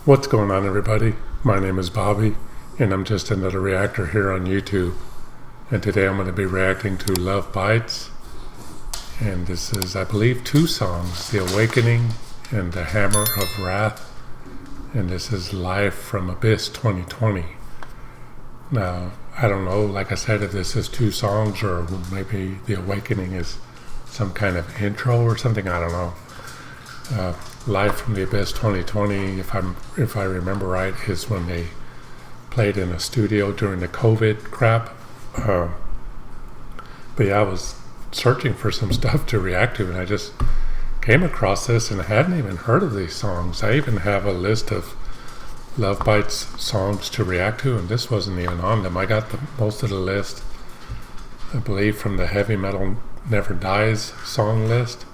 What's going on, everybody? My name is Bobby, and I'm just another reactor here on YouTube. And today I'm going to be reacting to Lovebites, and this is, I believe, two songs, The Awakening and The Hammer of Wrath. And this is live from Abyss 2020. Now, I don't know, like I said, if this is two songs or maybe The Awakening is some kind of intro or something, I don't know. Live from the Abyss 2020, if I remember right, is when they played in a studio during the COVID crap. But yeah, I was searching for some stuff to react to, and I just came across this, and I hadn't even heard of these songs. I even have a list of Lovebites songs to react to, and this wasn't even on them. I got most of the list, I believe, from the Heavy Metal Never Dies song list,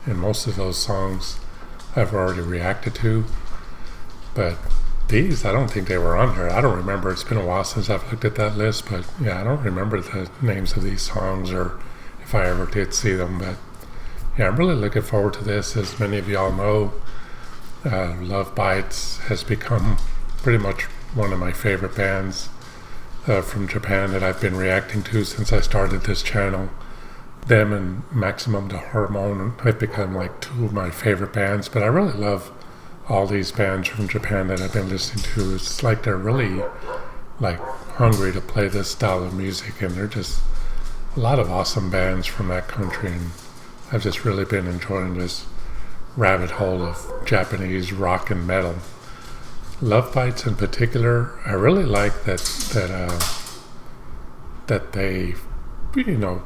and most of those songs I've already reacted to, but these, I don't think they were on here. I don't remember. It's been a while since I've looked at that list, but yeah, I don't remember the names of these songs or if I ever did see them. But yeah, I'm really looking forward to this. As many of y'all know, Lovebites has become pretty much one of my favorite bands from Japan that I've been reacting to since I started this channel. Them and Maximum the Hormone have become like two of my favorite bands, but I really love all these bands from Japan that I've been listening to. It's like they're really like hungry to play this style of music, and they're just a lot of awesome bands from that country, and I've just really been enjoying this rabbit hole of Japanese rock and metal. Lovebites in particular, I really like that they, you know,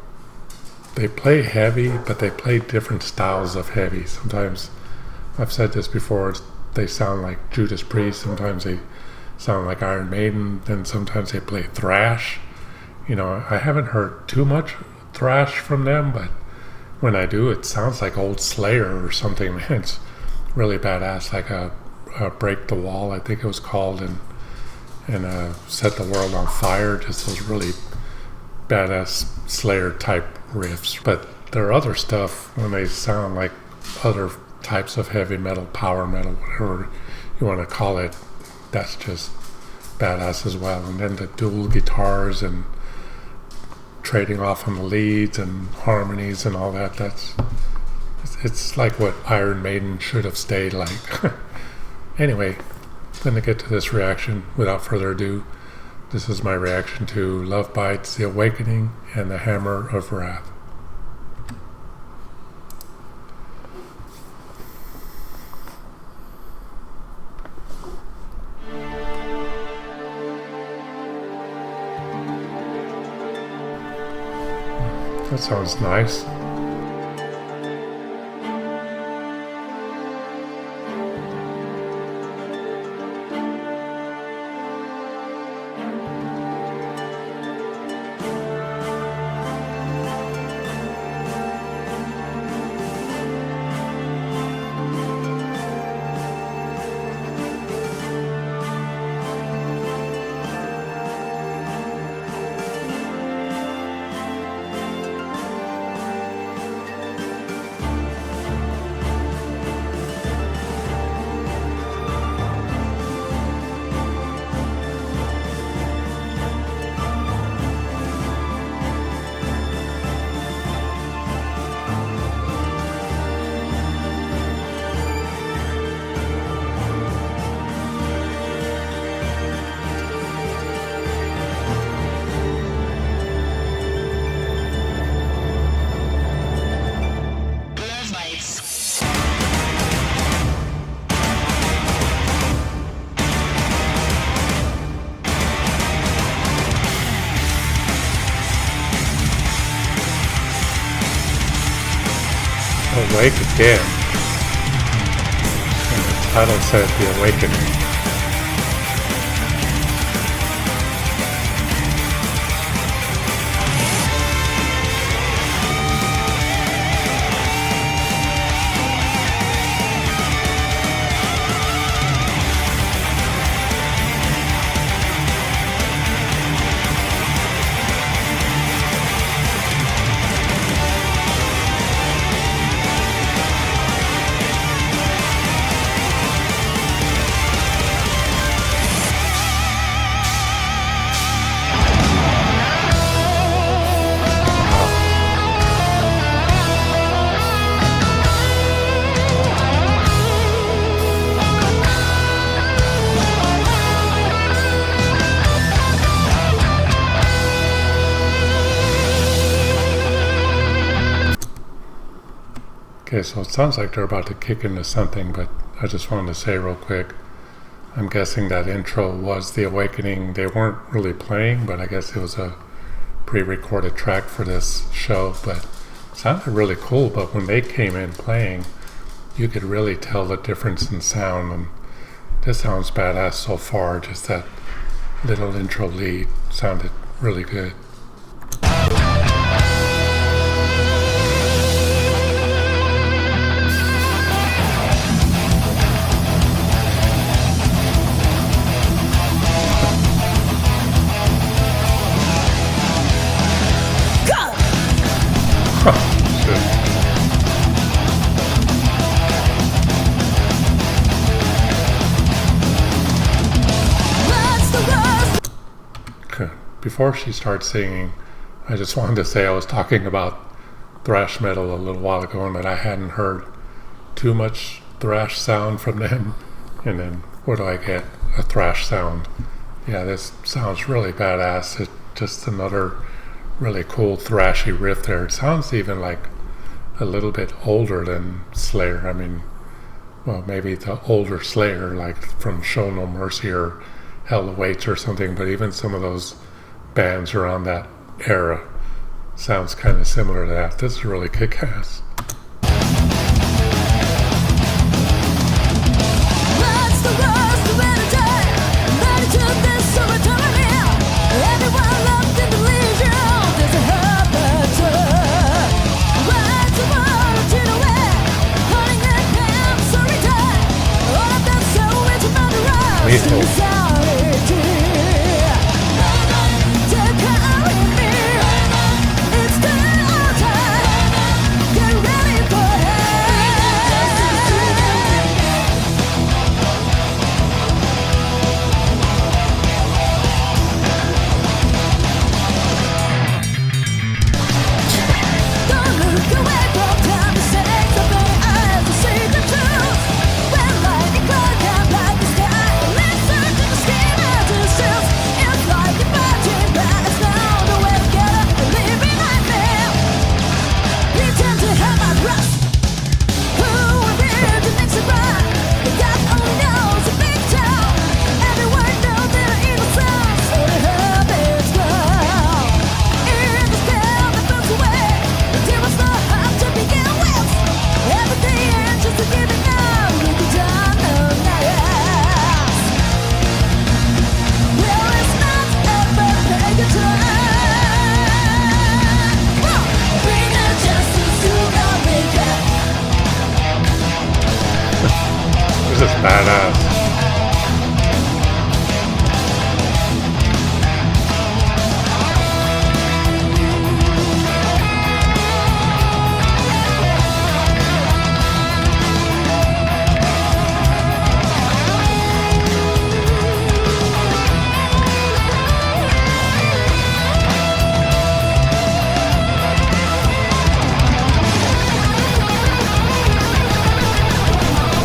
they play heavy, but they play different styles of heavy. Sometimes, I've said this before, they sound like Judas Priest, sometimes they sound like Iron Maiden, then sometimes they play thrash. You know, I haven't heard too much thrash from them, but when I do, it sounds like old Slayer or something, man. It's really badass, like a Break the Wall, I think it was called, and Set the World on Fire, just those really badass Slayer type riffs. But their other stuff, when they sound like other types of heavy metal, power metal, whatever you want to call it, that's just badass as well. And then the dual guitars and trading off on the leads and harmonies and all that, it's like what Iron Maiden should have stayed like. Anyway, I'm going to get to this reaction without further ado. This is my reaction to Lovebites The Awakening and The Hammer of Wrath. That sounds nice. Awake again. And the title says The Awakening. Okay, so it sounds like they're about to kick into something, but I just wanted to say real quick, I'm guessing that intro was The Awakening. They weren't really playing, but I guess it was a pre-recorded track for this show, but it sounded really cool. But when they came in playing, you could really tell the difference in sound, and this sounds badass so far. Just that little intro lead sounded really good. Before she starts singing, I just wanted to say I was talking about thrash metal a little while ago and that I hadn't heard too much thrash sound from them. And then what do I get? A thrash sound. Yeah, this sounds really badass. It's just another really cool thrashy riff there. It sounds even like a little bit older than Slayer. I mean, well, maybe the older Slayer, like from Show No Mercy or Hell Awaits or something, but even some of those bands around that era sounds kind of similar to that. This is really kick-ass. Lethal. This is badass.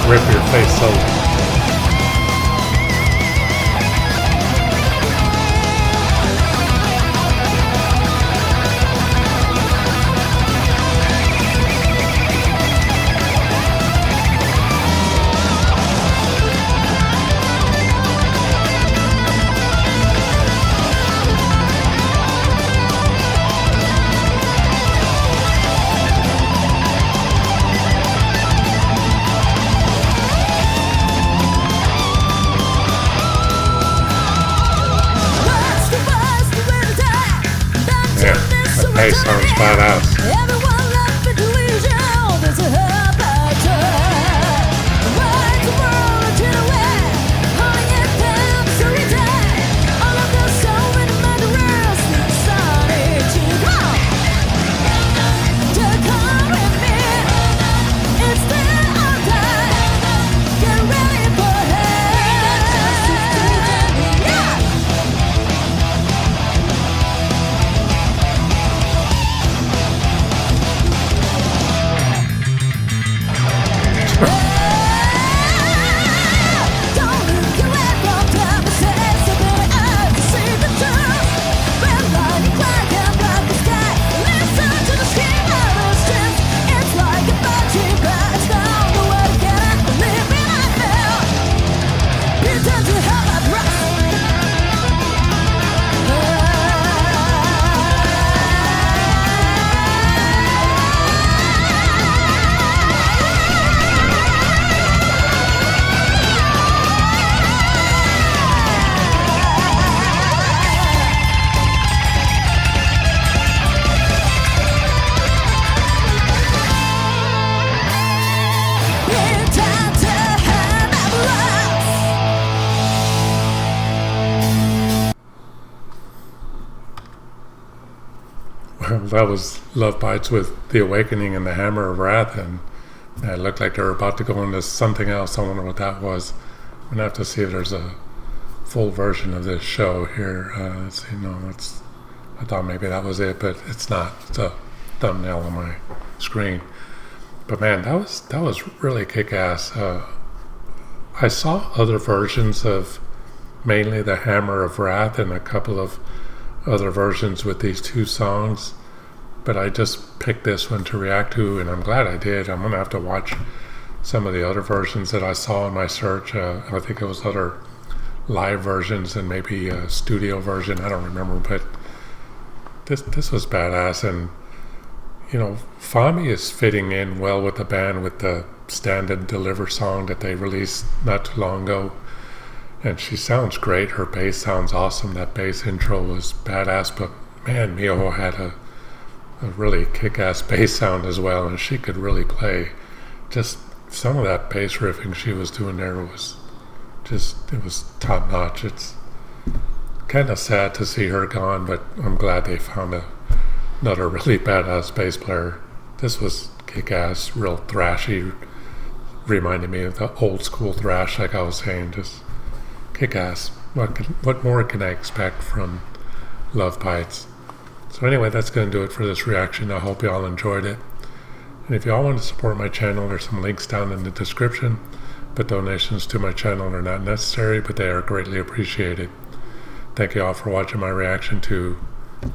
Rip your face so. Hey, sounds badass. that was Lovebites with The Awakening and the Hammer of Wrath, and it looked like they were about to go into something else. I wonder what that was. I'm gonna have to see if there's a full version of this show here. Let's see. No, I thought maybe that was it, but it's not. It's a thumbnail on my screen. But man, that was really kick-ass. I saw other versions of mainly the Hammer of Wrath and a couple of other versions with these two songs, but I just picked this one to react to, and I'm glad I did. I'm gonna have to watch some of the other versions that I saw in my search. I think it was other live versions and maybe a studio version, I don't remember, but this was badass. And you know, Fami is fitting in well with the band with the Stand and Deliver song that they released not too long ago. And she sounds great. Her bass sounds awesome. That bass intro was badass. But man, Miho had a really kick-ass bass sound as well. And she could really play. Just some of that bass riffing she was doing there was it was top-notch. It's kind of sad to see her gone, but I'm glad they found another really badass bass player. This was kick-ass, real thrashy. Reminded me of the old school thrash, like I was saying. Just kick-ass. What more can I expect from Lovebites? So anyway, that's going to do it for this reaction. I hope you all enjoyed it. And if you all want to support my channel, there's some links down in the description. But donations to my channel are not necessary, but they are greatly appreciated. Thank you all for watching my reaction to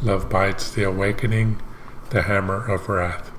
Lovebites The Awakening, the Hammer of Wrath.